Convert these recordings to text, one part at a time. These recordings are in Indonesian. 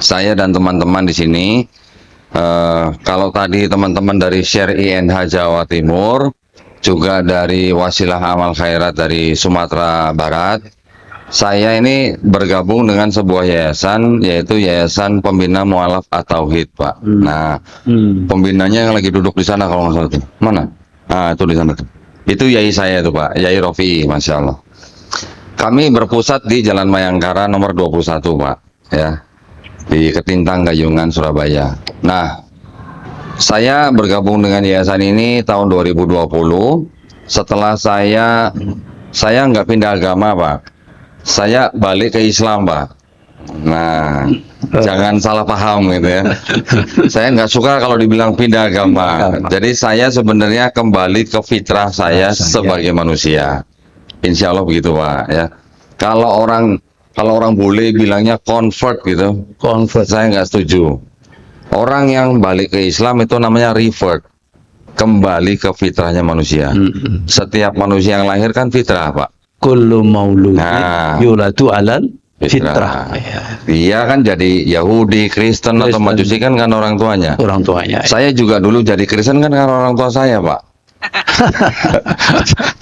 Saya dan teman-teman di sini, kalau tadi teman-teman dari Share INH Jawa Timur, juga dari Wasilah Amal Khairat dari Sumatera Barat, saya ini bergabung dengan sebuah yayasan, yaitu Yayasan Pembina Mualaf At-Tauhid, Pak. Nah, pembinanya yang lagi duduk di sana kalau nggak salah tuh. Mana? Nah, itu di sana tuh. Itu yai saya tuh, Pak. Yai Rofi, Masya Allah. Kami berpusat di Jalan Mayangkara nomor 21, Pak. Ya, di Ketintang Gayungan, Surabaya. Nah, saya bergabung dengan yayasan ini tahun 2020. Setelah saya nggak pindah agama, Pak. Saya balik ke Islam, Pak. Nah, jangan salah paham gitu ya. Saya nggak suka kalau dibilang pindah agama. Jadi saya sebenarnya kembali ke fitrah saya sebagai manusia. Insya Allah begitu, Pak. Ya. Kalau orang boleh bilangnya convert gitu, Convert. saya nggak setuju. Orang yang balik ke Islam itu namanya revert, kembali ke fitrahnya manusia. Setiap manusia yang lahir kan fitrah, Pak. Kullu mauludin Nah, yuladu alal fitrah. fitrah. Ya, Dia kan jadi Yahudi, Kristen atau Majusi kan orang tuanya. orang tuanya. Saya juga dulu jadi Kristen kan karena orang tua saya, Pak.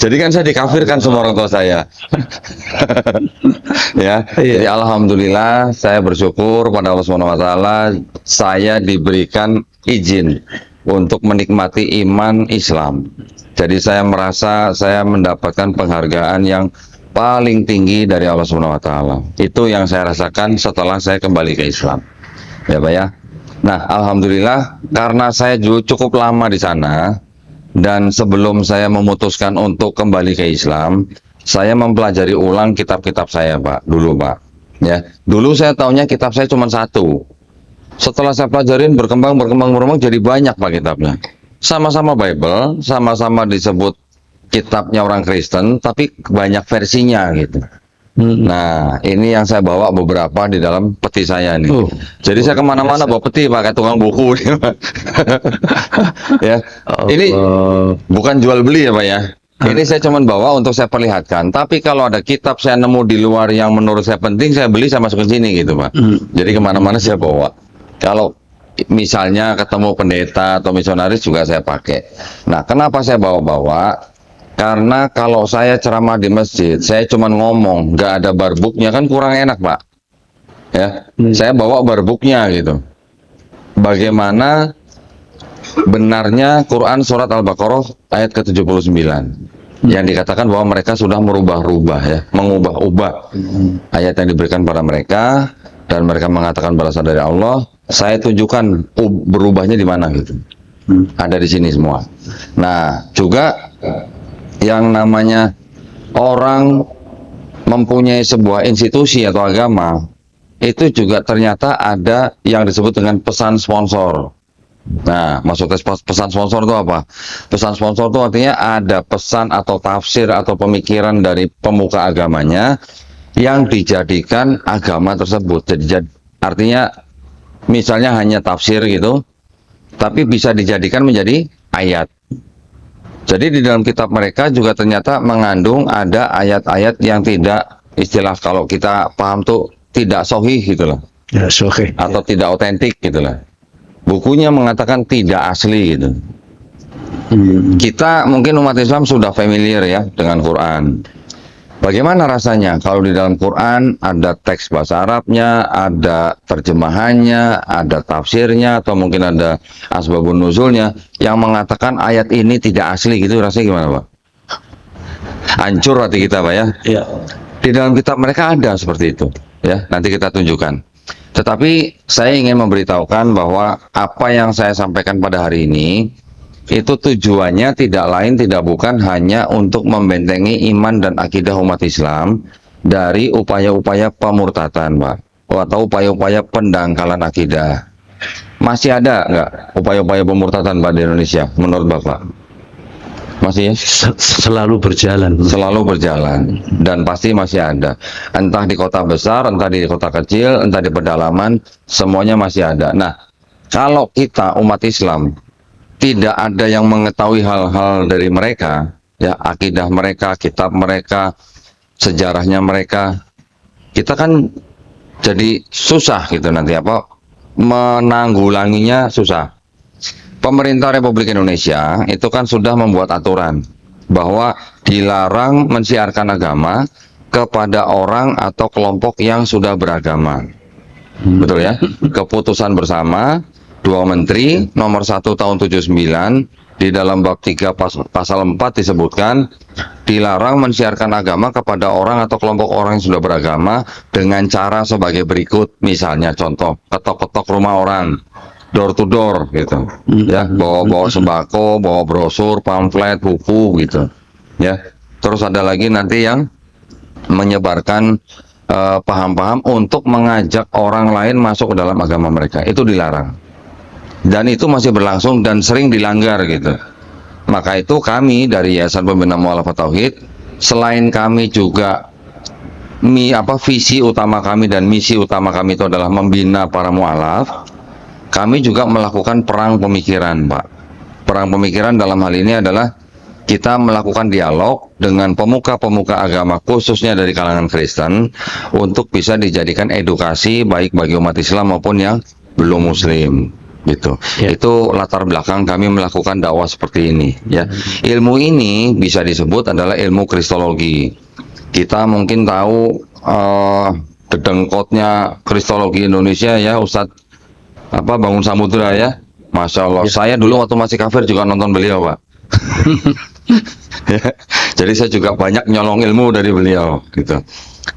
Jadi kan saya dikafirkan sama orang tua saya. Ya, jadi alhamdulillah saya bersyukur pada Allah SWT, saya diberikan izin untuk menikmati iman Islam. Jadi saya merasa saya mendapatkan penghargaan yang paling tinggi dari Allah SWT. Itu yang saya rasakan setelah saya kembali ke Islam. Ya, Pak ya. Nah, alhamdulillah karena saya cukup lama di sana, dan sebelum saya memutuskan untuk kembali ke Islam, saya mempelajari ulang kitab-kitab saya, Pak. Dulu, Pak. Ya, dulu saya taunya kitab saya cuma satu. Setelah saya pelajarin berkembang jadi banyak, Pak, kitabnya. Sama-sama Bible, sama-sama disebut kitabnya orang Kristen, tapi banyak versinya gitu. Nah, ini yang saya bawa beberapa di dalam peti saya nih. Jadi saya kemana-mana bawa peti, pakai tukang buku. Ya, ini bukan jual beli ya, Pak ya. Ini saya cuma bawa untuk saya perlihatkan. Tapi kalau ada kitab saya nemu di luar yang menurut saya penting, saya beli, saya masuk ke sini gitu, Pak. Jadi kemana-mana saya bawa. Kalau misalnya ketemu pendeta atau misionaris juga saya pakai. Nah, kenapa saya bawa-bawa? Karena kalau saya ceramah di masjid, saya cuma ngomong, nggak ada barbuknya kan kurang enak, Pak. Ya, saya bawa barbuknya gitu. Bagaimana benarnya Quran surat Al-Baqarah ayat ke-79 yang dikatakan bahwa mereka sudah merubah-rubah ya, mengubah-ubah ayat yang diberikan pada mereka dan mereka mengatakan balasan dari Allah. Saya tunjukkan berubahnya di mana gitu. Ada di sini semua. Nah, juga yang namanya orang mempunyai sebuah institusi atau agama, itu juga ternyata ada yang disebut dengan pesan sponsor. Nah, maksudnya pesan sponsor itu apa? Pesan sponsor itu artinya ada pesan atau tafsir atau pemikiran dari pemuka agamanya yang dijadikan agama tersebut. Jadi artinya misalnya hanya tafsir gitu, tapi bisa dijadikan menjadi ayat. Jadi di dalam kitab mereka juga ternyata mengandung ada ayat-ayat yang tidak, istilah kalau kita paham tuh tidak sahih gitu loh. Ya, sahih. Atau tidak otentik gitu loh. Bukunya mengatakan tidak asli gitu. Kita mungkin umat Islam sudah familiar ya dengan Quran. Bagaimana rasanya kalau di dalam Quran ada teks bahasa Arabnya, ada terjemahannya, ada tafsirnya, atau mungkin ada asbabun nuzulnya yang mengatakan ayat ini tidak asli gitu, rasanya gimana, Pak? Hancur hati kita, Pak ya. Ya. Di dalam kitab mereka ada seperti itu, ya. Nanti kita tunjukkan. Tetapi saya ingin memberitahukan bahwa apa yang saya sampaikan pada hari ini itu tujuannya tidak lain tidak bukan hanya untuk membentengi iman dan akidah umat Islam dari upaya-upaya pemurtatan, Pak, atau upaya-upaya pendangkalan akidah. Masih ada nggak upaya-upaya pemurtatan, Pak, di Indonesia menurut Bapak? Masih ya? Selalu berjalan. Selalu berjalan dan pasti masih ada. Entah di kota besar, entah di kota kecil, entah di pedalaman, semuanya masih ada. Nah, kalau kita umat Islam tidak ada yang mengetahui hal-hal dari mereka, ya akidah mereka, kitab mereka, sejarahnya mereka, kita kan Jadi susah gitu nanti menanggulanginya susah. Pemerintah Republik Indonesia itu kan sudah membuat aturan bahwa dilarang mensiarkan agama kepada orang atau kelompok yang sudah beragama. Betul ya? Keputusan bersama dua menteri nomor 1 tahun 79 di dalam bab 3 pasal 4 disebutkan dilarang mensiarkan agama kepada orang atau kelompok orang yang sudah beragama dengan cara sebagai berikut. Misalnya contoh, ketok-ketok rumah orang, door to door gitu. Ya, bawa sembako, bawa brosur, pamflet, buku gitu. Ya. Terus ada lagi nanti yang menyebarkan paham-paham untuk mengajak orang lain masuk ke dalam agama mereka. Itu dilarang. Dan itu masih berlangsung dan sering dilanggar gitu. Maka itu kami dari Yayasan Pembina Mu'alafah Tauhid, selain kami juga visi utama kami dan misi utama kami itu adalah membina para mu'alaf, kami juga melakukan perang pemikiran, Pak. Perang pemikiran dalam hal ini adalah kita melakukan dialog dengan pemuka-pemuka agama khususnya dari kalangan Kristen untuk bisa dijadikan edukasi baik bagi umat Islam maupun yang belum Muslim. Gitu. Ya. Itu latar belakang kami melakukan dakwah seperti ini ya. Ilmu ini bisa disebut adalah ilmu kristologi. Kita mungkin tahu dedengkotnya kristologi Indonesia ya, Ustadz Bangun Samudra ya. Masya Allah, saya dulu waktu masih kafir juga nonton beliau, Pak. Ya. Jadi saya juga banyak nyolong ilmu dari beliau gitu.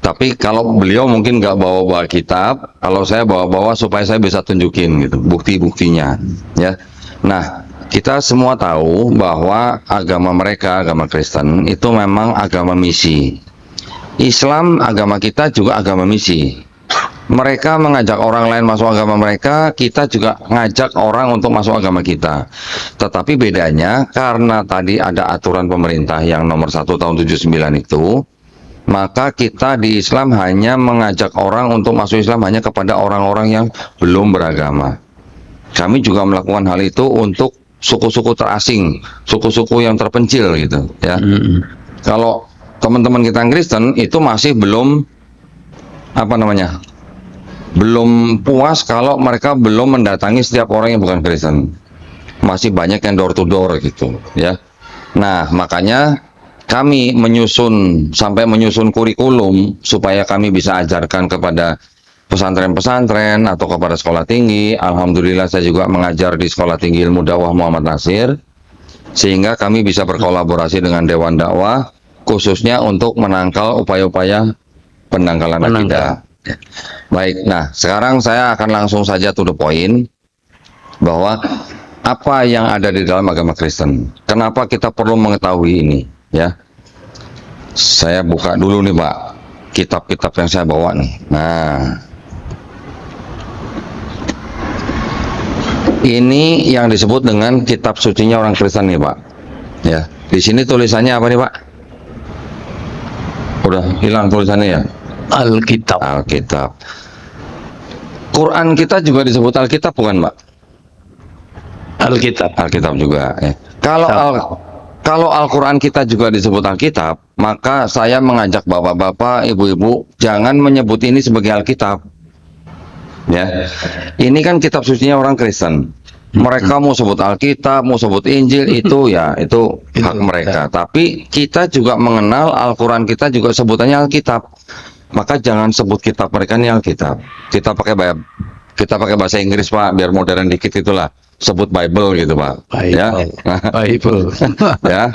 Tapi kalau beliau mungkin nggak bawa-bawa kitab, kalau saya bawa-bawa supaya saya bisa tunjukin gitu bukti-buktinya ya. Nah, kita semua tahu bahwa agama mereka, agama Kristen itu memang agama misi. Islam, agama kita juga agama misi. Mereka mengajak orang lain masuk agama mereka, kita juga ngajak orang untuk masuk agama kita. Tetapi bedanya karena tadi ada aturan pemerintah yang nomor 1 tahun 79 itu, maka kita di Islam hanya mengajak orang untuk masuk Islam hanya kepada orang-orang yang belum beragama. Kami juga melakukan hal itu untuk suku-suku terasing, suku-suku yang terpencil gitu ya. Kalau teman-teman kita yang Kristen itu masih belum belum puas kalau mereka belum mendatangi setiap orang yang bukan Kristen. Masih banyak yang door to door gitu ya. Nah, makanya kami sampai menyusun kurikulum supaya kami bisa ajarkan kepada pesantren-pesantren atau kepada sekolah tinggi. Alhamdulillah saya juga mengajar di Sekolah Tinggi Ilmu Dakwah Muhammad Nasir, sehingga kami bisa berkolaborasi dengan Dewan Dakwah khususnya untuk menangkal upaya-upaya pendangkalan akidah. Baik, nah sekarang saya akan langsung saja to the point bahwa apa yang ada di dalam agama Kristen. Kenapa kita perlu mengetahui ini? Ya, saya buka dulu nih Pak, kitab-kitab yang saya bawa nih. Nah, ini yang disebut dengan kitab sucinya orang Kristen nih Pak. Ya, di sini tulisannya apa nih Pak? Udah hilang tulisannya ya? Alkitab. Alkitab. Quran kita juga disebut Alkitab bukan Pak? Alkitab. Alkitab juga. Ya. Kalau Al-Quran kita juga disebut Alkitab, maka saya mengajak bapak-bapak, ibu-ibu, jangan menyebut ini sebagai Alkitab. Ya, ini kan kitab sucinya orang Kristen. Mereka mau sebut Alkitab, mau sebut Injil, itu hak mereka. Tapi kita juga mengenal Al-Quran kita juga sebutannya Alkitab. Maka jangan sebut kitab mereka ini Alkitab. Kita pakai bahasa Inggris Pak, biar modern dikit itulah. Sebut Bible gitu Pak. Bible. Ya. Bible. Ya.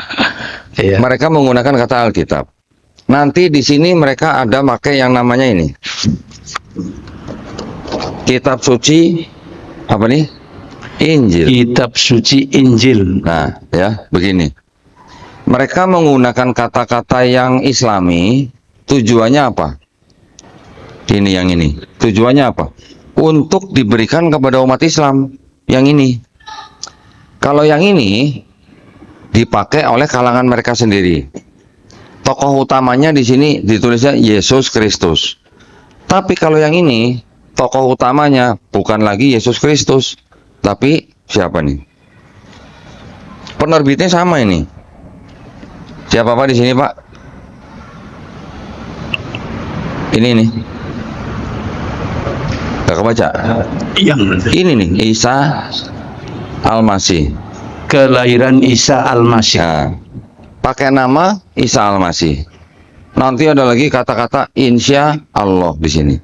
Iya. Mereka menggunakan kata Alkitab. Nanti di sini mereka ada pakai yang namanya ini. Kitab suci apa nih? Injil. Kitab suci Injil. Nah, ya, begini. Mereka menggunakan kata-kata yang Islami, tujuannya apa? Ini yang ini. Tujuannya apa? Untuk diberikan kepada umat Islam. Yang ini. Kalau yang ini dipakai oleh kalangan mereka sendiri. Tokoh utamanya di sini ditulisnya Yesus Kristus. Tapi kalau yang ini, tokoh utamanya bukan lagi Yesus Kristus, tapi siapa nih? Penerbitnya sama ini. Siapa Pak di sini Pak? Ini nih. Kakak baca. Yang Ini nih Isa Al-Masih. kelahiran Isa Al-Masih. Nah, pakai nama Isa Al-Masih. Nanti ada lagi kata-kata insya Allah di sini.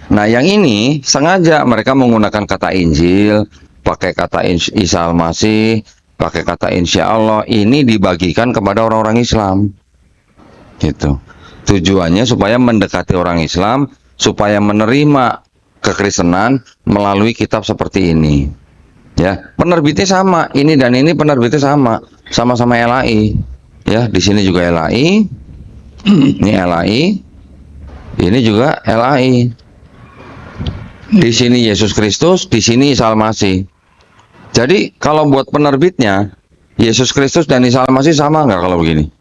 Nah, yang ini sengaja mereka menggunakan kata Injil, pakai kata Isa Al-Masih, pakai kata insya Allah. Ini dibagikan kepada orang-orang Islam. Gitu. Tujuannya supaya mendekati orang Islam, supaya menerima kekristenan melalui kitab seperti ini. Ya, penerbitnya sama. Ini dan ini penerbitnya sama, sama-sama LAI. Ya, di sini juga LAI. Ini LAI. Ini juga LAI. Di sini Yesus Kristus, di sini Isa Al-Masih. Jadi kalau buat penerbitnya Yesus Kristus dan Isa Al-Masih sama nggak kalau begini?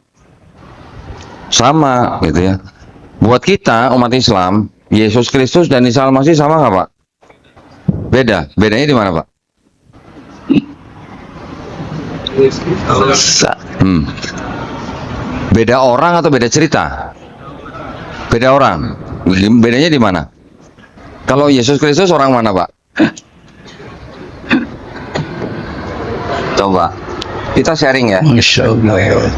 Sama, gitu ya. Buat kita umat Islam, Yesus Kristus dan Isa Al-Masih sama nggak, Pak? Beda. Bedanya di mana, Pak? Beda orang atau beda cerita? Beda orang. Bedanya di mana? Kalau Yesus Kristus orang mana, Pak? Coba kita sharing ya. Masya Allah.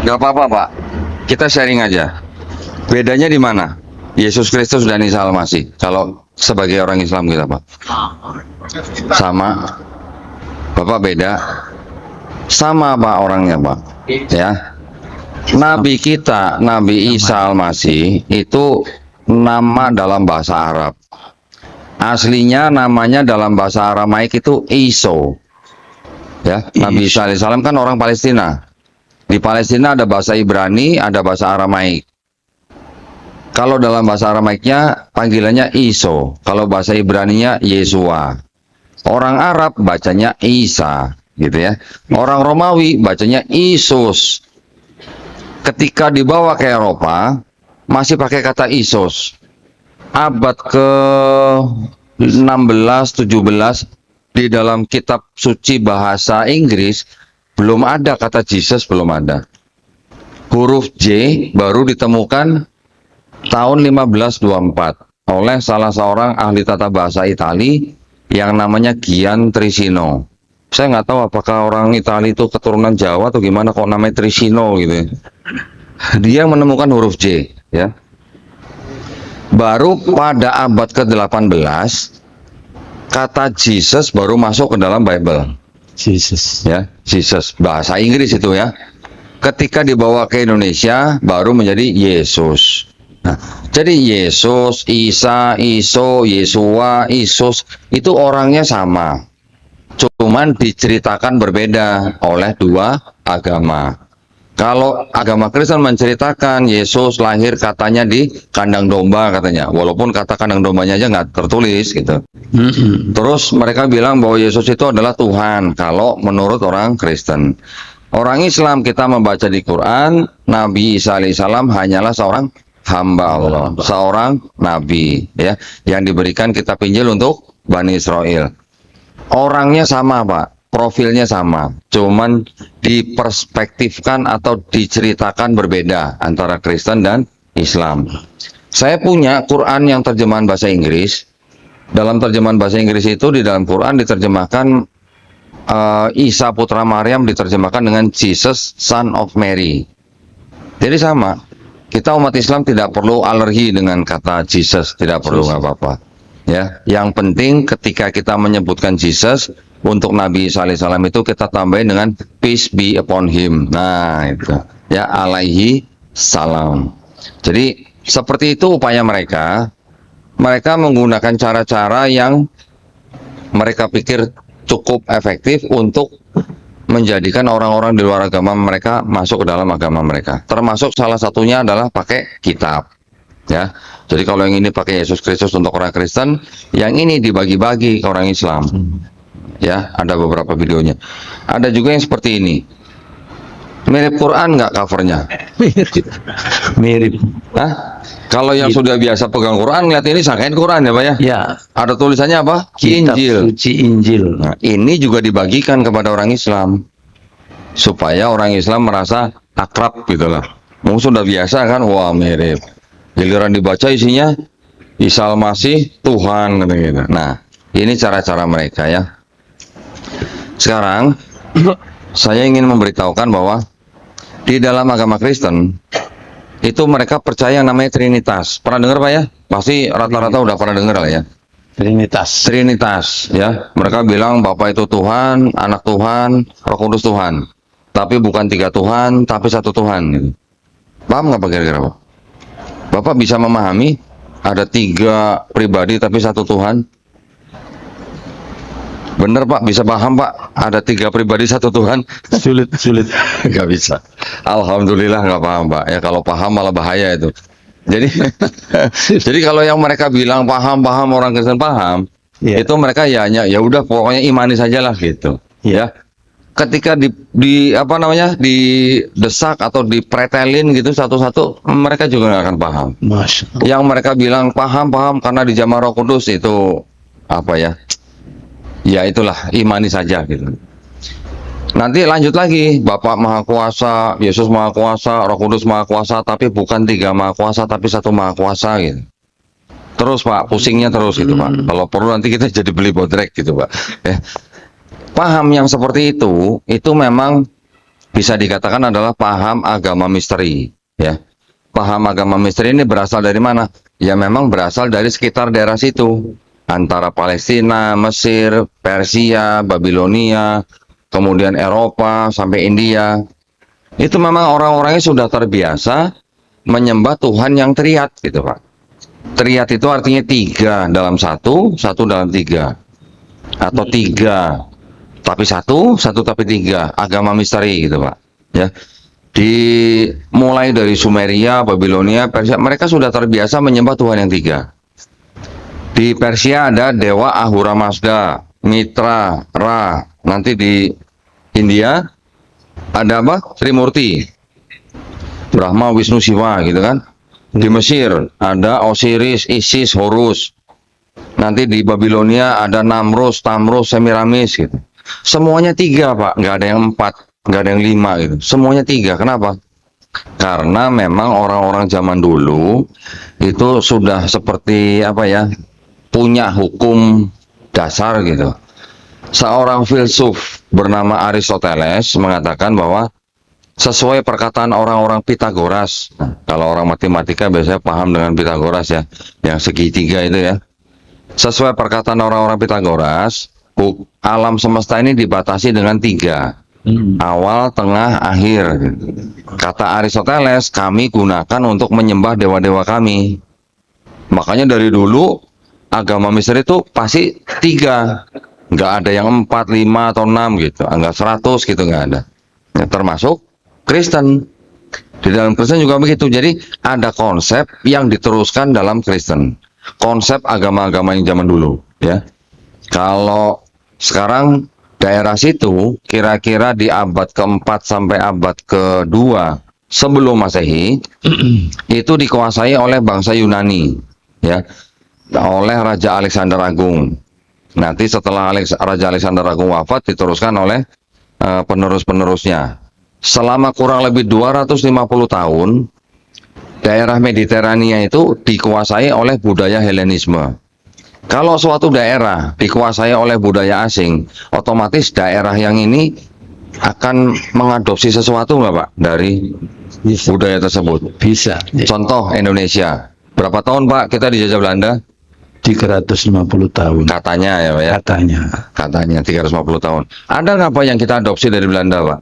Gak apa-apa, Pak. Kita sharing aja. Bedanya di mana? Yesus Kristus dan Isa Al-Masih. Kalau sebagai orang Islam kita, Pak. Sama. Bapak beda. Sama, Pak, orangnya, Pak. Ya. Nabi kita, Nabi Isa Al-Masih itu nama dalam bahasa Arab. Aslinya namanya dalam bahasa Aramaik itu Iso. Ya, Nabi Isa alaihissalam kan orang Palestina. Di Palestina ada bahasa Ibrani, ada bahasa Aramaik. Kalau dalam bahasa Aramaiknya panggilannya Iso. Kalau bahasa Ibraninya Yesua. Orang Arab bacanya Isa, gitu ya. Orang Romawi bacanya Isus. Ketika dibawa ke Eropa, masih pakai kata Isos. Abad ke 16, 17 di dalam kitab suci bahasa Inggris belum ada kata Jesus, belum ada. Huruf J baru ditemukan tahun 1524 oleh salah seorang ahli tata bahasa Itali yang namanya Gian Trissino. Saya nggak tahu apakah orang Itali itu keturunan Jawa atau gimana kok namanya Trissino gitu ya. Dia menemukan huruf J, ya. Baru pada abad ke-18 kata Jesus baru masuk ke dalam Bible. Jesus. Ya, Jesus bahasa Inggris itu ya. Ketika dibawa ke Indonesia baru menjadi Yesus. Nah, jadi Yesus, Isa, Iso, Yesua, Isus itu orangnya sama. Cuman diceritakan berbeda oleh dua agama. Kalau agama Kristen menceritakan Yesus lahir katanya di kandang domba katanya, walaupun kata kandang dombanya aja nggak tertulis gitu. Terus mereka bilang bahwa Yesus itu adalah Tuhan kalau menurut orang Kristen. Orang Islam kita membaca di Quran, Nabi Isa alaihissalam hanyalah seorang hamba Allah, seorang nabi ya, yang diberikan kitab Injil untuk Bani Israel. Orangnya sama, Pak. Profilnya sama, cuman diperspektifkan atau diceritakan berbeda antara Kristen dan Islam. Saya punya Quran yang terjemahan bahasa Inggris. Dalam terjemahan bahasa Inggris itu di dalam Quran diterjemahkan Isa putra Maryam diterjemahkan dengan Jesus son of Mary. Jadi sama. Kita umat Islam tidak perlu alergi dengan kata Jesus, tidak perlu, nggak apa-apa. Ya, yang penting ketika kita menyebutkan Jesus untuk Nabi Isa alaihissalam itu kita tambahin dengan peace be upon him. Nah, itu ya, alaihi salam. Jadi seperti itu upaya mereka. Mereka menggunakan cara-cara yang mereka pikir cukup efektif untuk menjadikan orang-orang di luar agama mereka masuk ke dalam agama mereka. Termasuk salah satunya adalah pakai kitab. Ya, jadi kalau yang ini pakai Yesus Kristus untuk orang Kristen, yang ini dibagi-bagi ke orang Islam. Ya, ada beberapa videonya. Ada juga yang seperti ini. Mirip Quran nggak covernya? Mirip. Hah? Kalau yang sudah biasa pegang Quran, lihat ini sangkain Quran ya, Pak ya? Ya. Ada tulisannya apa? Kitab Injil. suci Injil. Nah, ini juga dibagikan kepada orang Islam supaya orang Islam merasa akrab gitu lah. Sudah biasa kan, wah mirip. Giliran dibaca isinya Isa Al-Masih Tuhan gitu. Nah, ini cara-cara mereka ya. Sekarang saya ingin memberitahukan bahwa di dalam agama Kristen itu mereka percaya yang namanya Trinitas. Pernah dengar Pak ya? Pasti rata-rata udah pernah dengar lah ya. Trinitas. Trinitas ya. Mereka bilang Bapa itu Tuhan, Anak Tuhan, Roh Kudus Tuhan. Tapi bukan 3 Tuhan, tapi 1 Tuhan gitu. Paham nggak Pak kira-kira Pak? Bapak bisa memahami ada 3 pribadi tapi 1 Tuhan? Bener Pak, bisa paham Pak? Ada 3 pribadi 1 Tuhan? Sulit. Nggak bisa. Alhamdulillah nggak paham Pak. Ya kalau paham malah bahaya itu. Jadi, jadi kalau yang mereka bilang paham orang Kristen paham, Iya. itu mereka ya udah pokoknya imani saja lah gitu. Ya. Ketika apa namanya didesak atau dipretelin gitu satu-satu, mereka juga nggak akan paham. Masya Allah. Yang mereka bilang paham karena dijamah Roh Kudus itu apa ya? Ya itulah imani saja gitu. Nanti lanjut lagi, Bapak Maha Kuasa, Yesus Maha Kuasa, Roh Kudus Maha Kuasa, tapi bukan 3 Maha Kuasa, tapi 1 Maha Kuasa gitu. Terus Pak, pusingnya terus gitu Pak. Kalau perlu nanti kita jadi beli bodrek gitu Pak. Ya. Paham yang seperti itu memang bisa dikatakan adalah paham agama misteri. Ya. Paham agama misteri ini berasal dari mana? Ya memang berasal dari sekitar daerah situ. Antara Palestina, Mesir, Persia, Babilonia, kemudian Eropa sampai India. Itu memang orang-orangnya sudah terbiasa menyembah Tuhan yang triad gitu Pak. Triad itu artinya 3 dalam 1 dalam 3. Atau 3 tapi 1 tapi 3. Agama misteri gitu Pak. Ya. Mulai dari Sumeria, Babilonia, Persia, mereka sudah terbiasa menyembah Tuhan yang 3. Di Persia ada dewa Ahura Mazda, Mitra, Ra. Nanti di India ada apa? Trimurti, Brahma, Wisnu, Siwa gitu kan. Di Mesir ada Osiris, Isis, Horus. Nanti di Babilonia ada Namrus, Tamrus, Semiramis gitu. Semuanya 3 Pak, nggak ada yang 4, nggak ada yang 5 gitu. Semuanya 3. Kenapa? Karena memang orang-orang zaman dulu itu sudah seperti apa ya? Punya hukum dasar gitu. Seorang filsuf bernama Aristoteles mengatakan bahwa sesuai perkataan orang-orang Pitagoras. Nah, kalau orang matematika biasanya paham dengan Pitagoras ya, yang segitiga itu ya. Sesuai perkataan orang-orang Pitagoras, alam semesta ini dibatasi dengan 3. Awal, tengah, akhir. Kata Aristoteles, kami gunakan untuk menyembah dewa-dewa kami. Makanya dari dulu agama misteri itu pasti 3, nggak ada yang 4, 5 atau 6 gitu, nggak 100 gitu, nggak ada. Ya, termasuk Kristen. Di dalam Kristen juga begitu. Jadi ada konsep yang diteruskan dalam Kristen, konsep agama-agama yang zaman dulu ya. Kalau sekarang daerah situ kira-kira di abad ke-4 sampai abad ke-2 sebelum Masehi itu dikuasai oleh bangsa Yunani ya, oleh Raja Alexander Agung. Nanti setelah Raja Alexander Agung wafat diteruskan oleh penerus-penerusnya. Selama kurang lebih 250 tahun daerah Mediterania itu dikuasai oleh budaya Helenisme. Kalau suatu daerah dikuasai oleh budaya asing, otomatis daerah yang ini akan mengadopsi sesuatu nggak Pak dari budaya tersebut? Bisa. Contoh Indonesia. Berapa tahun Pak kita dijajah Belanda? 350 tahun. Katanya ya Pak ya? Katanya 350 tahun. Ada nggak Pak yang kita adopsi dari Belanda Pak?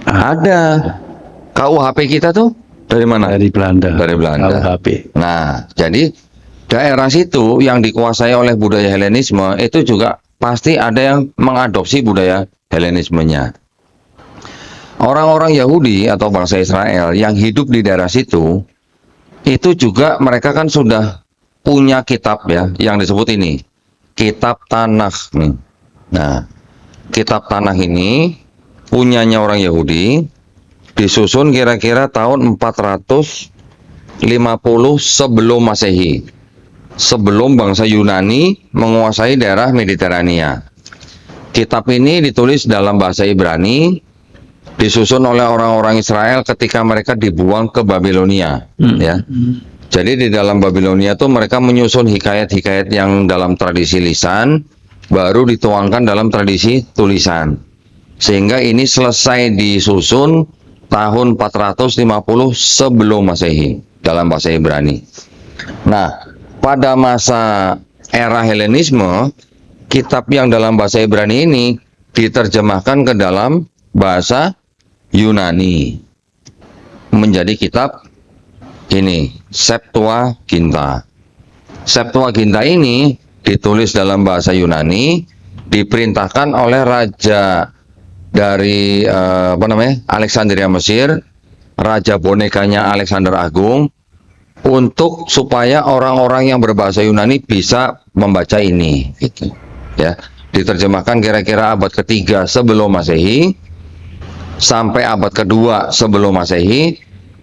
Ada. KUHP kita tuh dari mana? Dari Belanda. Dari Belanda. KUHP. Nah, jadi daerah situ yang dikuasai oleh budaya Helenisme itu juga pasti ada yang mengadopsi budaya Helenismenya. Orang-orang Yahudi atau bangsa Israel yang hidup di daerah situ itu juga mereka kan sudah punya kitab ya yang disebut ini kitab Tanakh nih. Nah, kitab Tanakh ini punyanya orang Yahudi, disusun kira-kira tahun 450 sebelum Masehi, sebelum bangsa Yunani menguasai daerah Mediterania. Kitab ini ditulis dalam bahasa Ibrani disusun oleh orang-orang Israel ketika mereka dibuang ke Babilonia, ya. Jadi di dalam Babilonia tuh mereka menyusun hikayat-hikayat yang dalam tradisi lisan, baru dituangkan dalam tradisi tulisan. Sehingga ini selesai disusun tahun 450 sebelum Masehi dalam bahasa Ibrani. Nah, pada masa era Helenisme, kitab yang dalam bahasa Ibrani ini diterjemahkan ke dalam bahasa Yunani menjadi kitab ini, Septuaginta. Septuaginta ini ditulis dalam bahasa Yunani, diperintahkan oleh raja dari Alexandria Mesir, raja bonekanya Alexander Agung, untuk supaya orang-orang yang berbahasa Yunani bisa membaca ini, gitu. Ya, diterjemahkan kira-kira abad ketiga sebelum Masehi sampai abad kedua sebelum Masehi,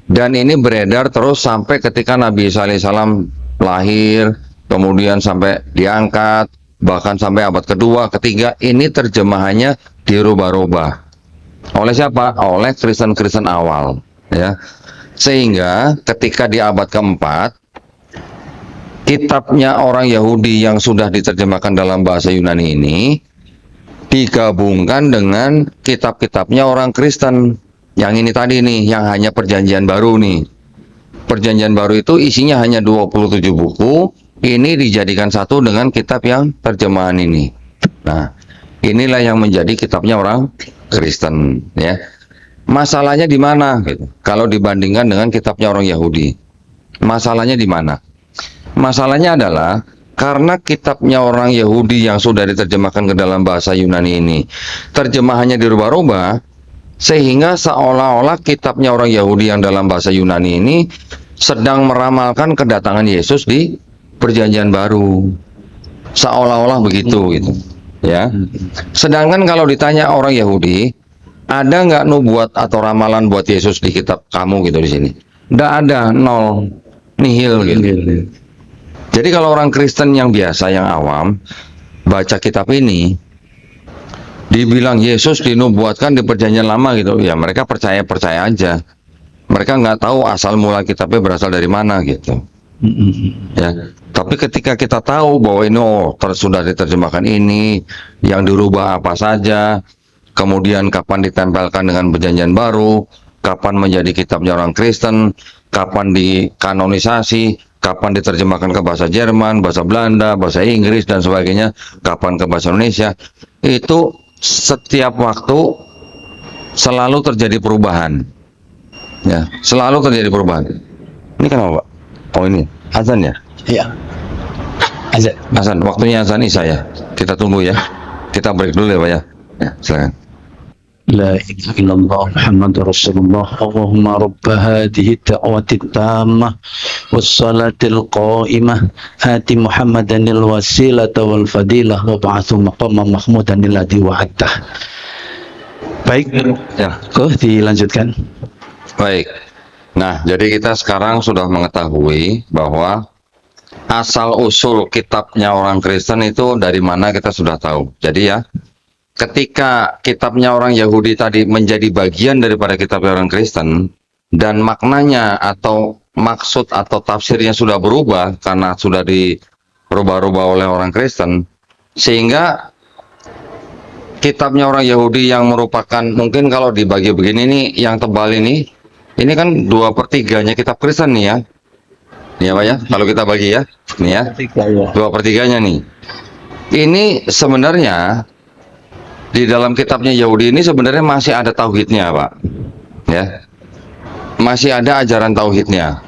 dan ini beredar terus sampai ketika Nabi Isa alaihissalam lahir, kemudian sampai diangkat, bahkan sampai abad kedua, ketiga, ini terjemahannya dirubah-rubah. Oleh siapa? Oleh Kristen-Kristen awal, ya. Sehingga ketika di abad keempat, kitabnya orang Yahudi yang sudah diterjemahkan dalam bahasa Yunani ini digabungkan dengan kitab-kitabnya orang Kristen. Yang ini tadi nih, yang hanya perjanjian baru nih. Perjanjian baru itu isinya hanya 27 buku, ini dijadikan satu dengan kitab yang terjemahan ini. Nah, inilah yang menjadi kitabnya orang Kristen, ya. Masalahnya di mana gitu? Kalau dibandingkan dengan kitabnya orang Yahudi. Masalahnya di mana? Masalahnya adalah karena kitabnya orang Yahudi yang sudah diterjemahkan ke dalam bahasa Yunani ini terjemahannya dirubah-rubah, sehingga seolah-olah kitabnya orang Yahudi yang dalam bahasa Yunani ini sedang meramalkan kedatangan Yesus di Perjanjian Baru. Seolah-olah begitu gitu, ya. Sedangkan kalau ditanya orang Yahudi, ada nggak nubuat atau ramalan buat Yesus di kitab kamu gitu di sini? Nggak ada, nol, nihil gitu. Jadi kalau orang Kristen yang biasa, yang awam, baca kitab ini, dibilang Yesus dinubuatkan di Perjanjian Lama gitu, ya mereka percaya aja. Mereka nggak tahu asal mula kitabnya berasal dari mana gitu. Ya, tapi ketika kita tahu bahwa ini sudah diterjemahkan ini, yang dirubah apa saja, kemudian kapan ditempelkan dengan Perjanjian Baru, kapan menjadi kitabnya orang Kristen, kapan dikanonisasi, kapan diterjemahkan ke bahasa Jerman, bahasa Belanda, bahasa Inggris dan sebagainya, kapan ke bahasa Indonesia, itu setiap waktu selalu terjadi perubahan, ya, selalu terjadi perubahan. Ini kenapa, Pak? Oh ini azan ya? Iya. Azan, waktunya azan Isya ya. Kita tunggu ya. Kita break dulu ya, Pak ya. Ya, silakan. لا إله إلا الله محمد رسول الله اللهم رب هذه الدعوة التامة والصلاة القائمة آت محمدا الوسيلة والفضيلة وابعثه مقاما محمودا الذي وعدته. Baik, Ya. dilanjutkan. Baik. Nah, jadi kita sekarang sudah mengetahui bahwa asal-usul kitabnya orang Kristen itu dari mana kita sudah tahu. Jadi ya, ketika kitabnya orang Yahudi tadi menjadi bagian daripada kitabnya orang Kristen, dan maknanya atau maksud atau tafsirnya sudah berubah karena sudah dirubah-rubah oleh orang Kristen, sehingga kitabnya orang Yahudi yang merupakan, mungkin kalau dibagi begini nih, yang tebal ini kan 2/3-nya kitab Kristen nih ya. Nih ya Pak ya, kalau kita bagi ya, nih ya, 2/3-nya nih. Ini sebenarnya di dalam kitabnya Yahudi ini sebenarnya masih ada tauhidnya, Pak. Ya. Masih ada ajaran tauhidnya.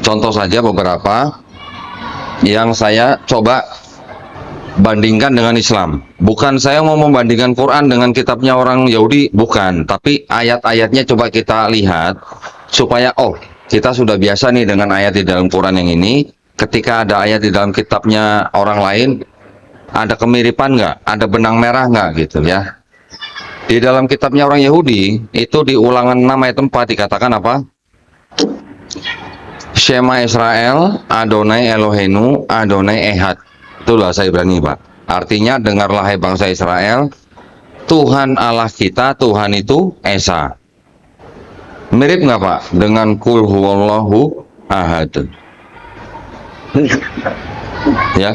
Contoh saja beberapa yang saya coba bandingkan dengan Islam. Bukan saya mau membandingkan Quran dengan kitabnya orang Yahudi, bukan. Tapi ayat-ayatnya coba kita lihat supaya kita sudah biasa nih dengan ayat di dalam Quran yang ini. Ketika ada ayat di dalam kitabnya orang lain, ada kemiripan nggak? Ada benang merah nggak gitu ya? Di dalam kitabnya orang Yahudi itu di Ulangan 6 ayat 4 dikatakan apa? Shema Israel, Adonai Elohenu, Adonai Ehad. Itu bahasa Ibrani, Pak. Artinya dengarlah hai bangsa Israel, Tuhan Allah kita, Tuhan itu Esa. Mirip nggak Pak dengan Qul huwallahu ahad? Ya,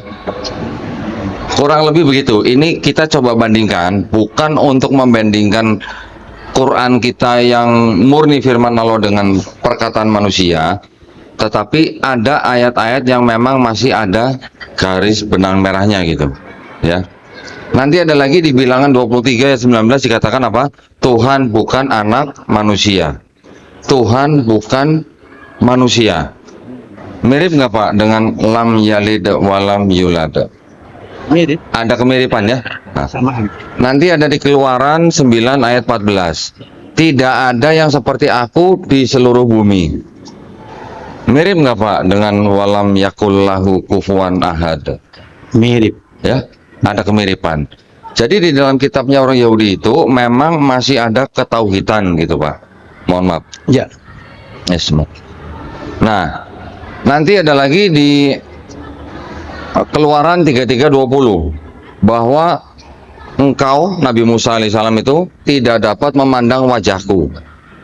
kurang lebih begitu. Ini kita coba bandingkan, bukan untuk membandingkan Quran kita yang murni firman Allah dengan perkataan manusia, tetapi ada ayat-ayat yang memang masih ada garis benang merahnya gitu. Ya. Nanti ada lagi di Bilangan 23 ayat 19 dikatakan apa? Tuhan bukan anak manusia. Tuhan bukan manusia. Mirip nggak Pak dengan lam yalid walam yulad? Mirip. Ada kemiripan ya? Nah, Sama. nanti ada di Keluaran 9 ayat 14. Tidak ada yang seperti aku di seluruh bumi. Mirip nggak Pak dengan walam yakullahu kufuwan ahad? Mirip. Ya, ada kemiripan. Jadi di dalam kitabnya orang Yahudi itu memang masih ada ketauhidan gitu Pak. Mohon maaf. Ya. Yes, Mak. Nah, nanti ada lagi di Keluaran 33:20 bahwa engkau Nabi Musa alaihissalam itu tidak dapat memandang wajahku.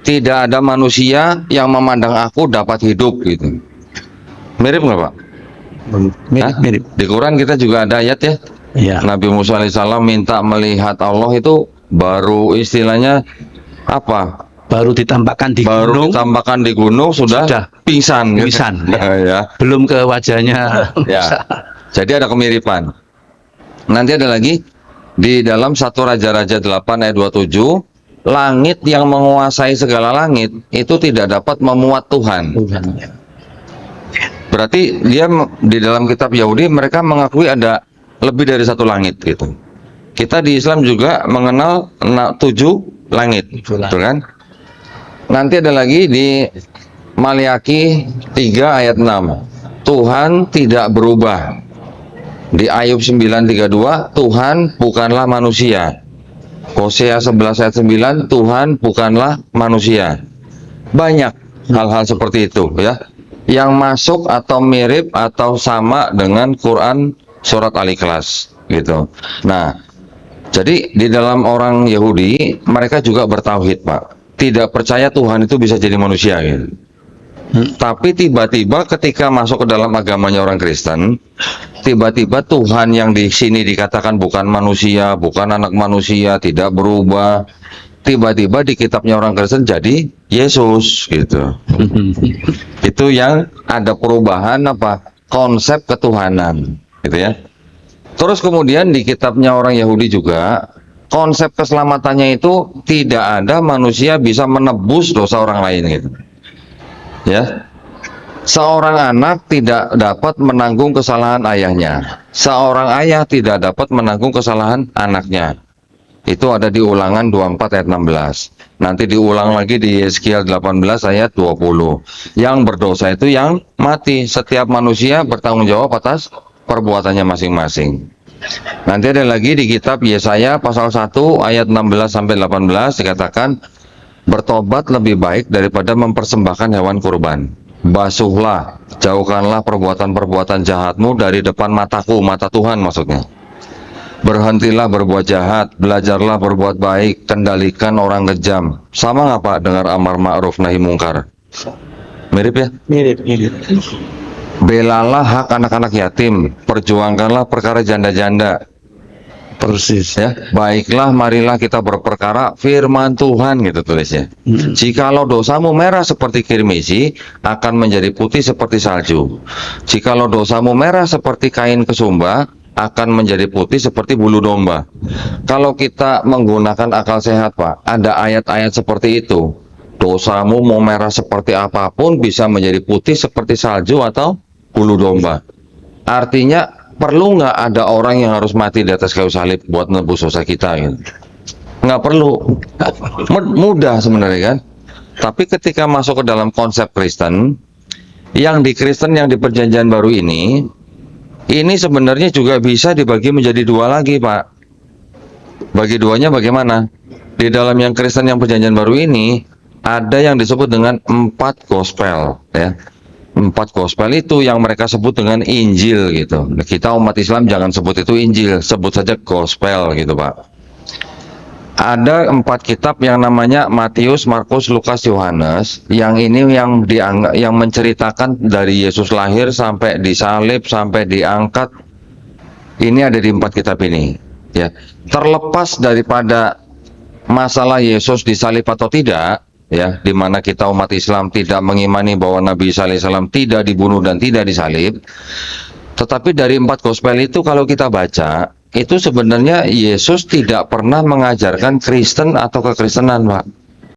Tidak ada manusia yang memandang aku dapat hidup gitu. Mirip nggak Pak? Mirip. Hah? Mirip. Di Quran kita juga ada ayat ya. Ya. Nabi Musa alaihissalam minta melihat Allah itu baru istilahnya apa? Baru ditampakkan di Baru gunung. ditambahkan di gunung sudah pingsan. gitu. Pingsan, Ya. Belum ke wajahnya. Ya. Jadi ada kemiripan. Nanti ada lagi di dalam 1 Raja-Raja 8 ayat 27, langit yang menguasai segala langit itu tidak dapat memuat Tuhan. Berarti dia di dalam kitab Yahudi mereka mengakui ada lebih dari satu langit gitu. Kita di Islam juga mengenal 7 langit, betul kan? Nanti ada lagi di Maliaki 3 ayat 6. Tuhan tidak berubah. Di Ayub 9:32, Tuhan bukanlah manusia. Hosea 11 ayat 9, Tuhan bukanlah manusia. Banyak hal-hal seperti itu ya, yang masuk atau mirip atau sama dengan Quran surat Al-Ikhlas gitu. Nah, jadi di dalam orang Yahudi mereka juga bertauhid Pak. Tidak percaya Tuhan itu bisa jadi manusia gitu. Tapi tiba-tiba ketika masuk ke dalam agamanya orang Kristen, tiba-tiba Tuhan yang di sini dikatakan bukan manusia, bukan anak manusia, tidak berubah. Tiba-tiba di kitabnya orang Kristen jadi Yesus gitu. Itu yang ada perubahan apa? Konsep ketuhanan, gitu ya. Terus kemudian di kitabnya orang Yahudi juga konsep keselamatannya itu tidak ada manusia bisa menebus dosa orang lain gitu. Ya. Seorang anak tidak dapat menanggung kesalahan ayahnya. Seorang ayah tidak dapat menanggung kesalahan anaknya. Itu ada di Ulangan 24 ayat 16. Nanti diulang lagi di Yeskiel 18 ayat 20. Yang berdosa itu yang mati. Setiap manusia bertanggung jawab atas perbuatannya masing-masing. Nanti ada lagi di kitab Yesaya pasal 1 ayat 16 sampai 18 dikatakan bertobat lebih baik daripada mempersembahkan hewan kurban. Basuhlah, jauhkanlah perbuatan-perbuatan jahatmu dari depan mataku, mata Tuhan maksudnya. Berhentilah berbuat jahat, belajarlah berbuat baik, kendalikan orang kejam. Sama nggak Pak dengar amar ma'ruf nahi mungkar? Mirip ya? Mirip. Belalah hak anak-anak yatim, perjuangkanlah perkara janda-janda. Persis. Ya, baiklah marilah kita berperkara firman Tuhan gitu tulisnya. Jikalau dosamu merah seperti kirmisi, akan menjadi putih seperti salju. Jikalau dosamu merah seperti kain kesumba, akan menjadi putih seperti bulu domba. Kalau kita menggunakan akal sehat Pak, ada ayat-ayat seperti itu. Dosamu mau merah seperti apapun bisa menjadi putih seperti salju atau bulu domba. Artinya perlu nggak ada orang yang harus mati di atas kayu salib buat nebus dosa kita gitu? Nggak perlu. Mudah sebenarnya kan. Tapi ketika masuk ke dalam konsep Kristen, yang di Kristen yang di perjanjian baru ini sebenarnya juga bisa dibagi menjadi dua lagi Pak. Bagi duanya bagaimana? Di dalam yang Kristen yang perjanjian baru ini ada yang disebut dengan 4 gospel ya. 4 gospel itu yang mereka sebut dengan Injil gitu. Kita umat Islam jangan sebut itu Injil, sebut saja gospel gitu Pak. Ada 4 kitab yang namanya Matius, Markus, Lukas, Yohanes. Yang ini yang dianggap, yang menceritakan dari Yesus lahir sampai disalib sampai diangkat. Ini ada di 4 kitab ini. Ya, terlepas daripada masalah Yesus disalib atau tidak, ya, di mana kita umat Islam tidak mengimani bahwa Nabi Isa alaihissalam tidak dibunuh dan tidak disalib. Tetapi dari 4 gospel itu kalau kita baca, itu sebenarnya Yesus tidak pernah mengajarkan Kristen atau kekristenan, Pak.